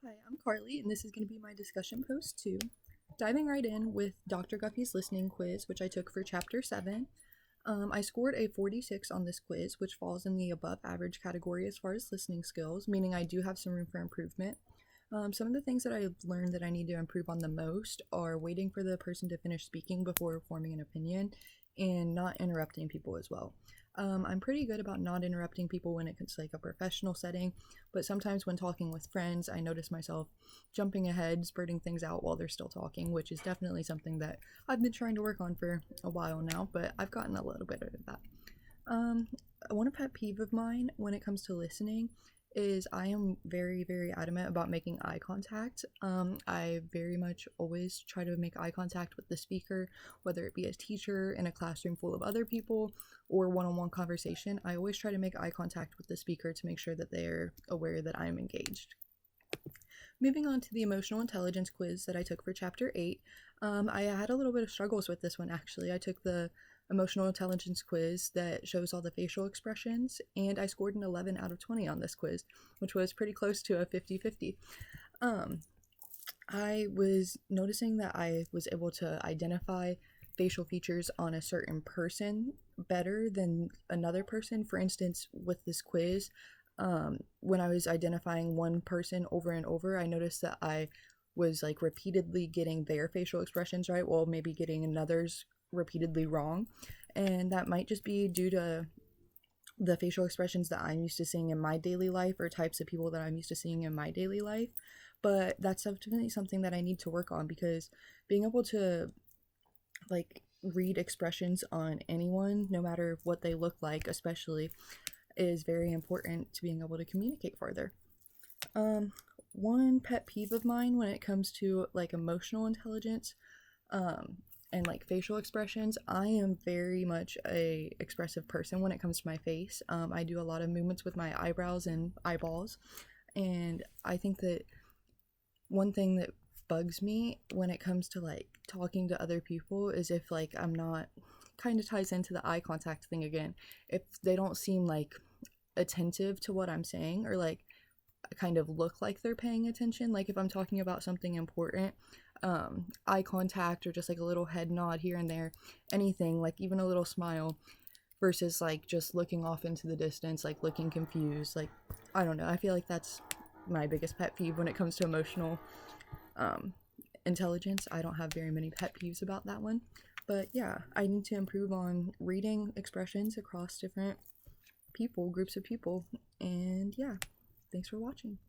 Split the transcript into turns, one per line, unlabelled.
Hi, I'm Carly, and this is going to be my discussion post 2. Diving right in with Dr. Guffey's listening quiz, which I took for Chapter 7. I scored a 46 on this quiz, which falls in the above average category as far as listening skills, meaning I do have some room for improvement. Some of the things that I've learned that I need to improve on the most are waiting for the person to finish speaking before forming an opinion and not interrupting people as well. I'm pretty good about not interrupting people when it's like a professional setting, but sometimes when talking with friends, I notice myself jumping ahead, spurting things out while they're still talking, which is definitely something that I've been trying to work on for a while now, but I've gotten a little better at that. Um, One pet peeve of mine when it comes to listening is I am very, very adamant about making eye contact. I very much always try to make eye contact with the speaker, whether it be a teacher in a classroom full of other people or one on one conversation. I always try to make eye contact with the speaker to make sure that they're aware that I'm engaged. Moving on to the emotional intelligence quiz that I took for chapter 8, I had a little bit of struggles with this one actually. I took the emotional intelligence quiz that shows all the facial expressions, and I scored an 11 out of 20 on this quiz, which was pretty close to a 50-50. Um, I was noticing that I was able to identify facial features on a certain person better than another person. For instance, with this quiz, when I was identifying one person over and over, I noticed that I was like repeatedly getting their facial expressions right while maybe getting another's repeatedly wrong. And that might just be due to the facial expressions that I'm used to seeing in my daily life or types of people that I'm used to seeing in my daily life. But that's definitely something that I need to work on because being able to like read expressions on anyone, no matter what they look like, especially, is very important to being able to communicate further. Um, One pet peeve of mine when it comes to like emotional intelligence, um, and like facial expressions, I am very much a expressive person when it comes to my face. I do a lot of movements with my eyebrows and eyeballs, and I think that one thing that bugs me when it comes to like talking to other people is if like I'm not, kind of ties into the eye contact thing again, if they don't seem like attentive to what I'm saying or like kind of look like they're paying attention, like if I'm talking about something important, eye contact or just like a little head nod here and there, anything, like even a little smile, versus like just looking off into the distance, like looking confused, like I don't know, I feel like that's my biggest pet peeve when it comes to emotional um, intelligence. I don't have very many pet peeves about that one, but yeah, I need to improve on reading expressions across different people, groups of people, and yeah, thanks for watching.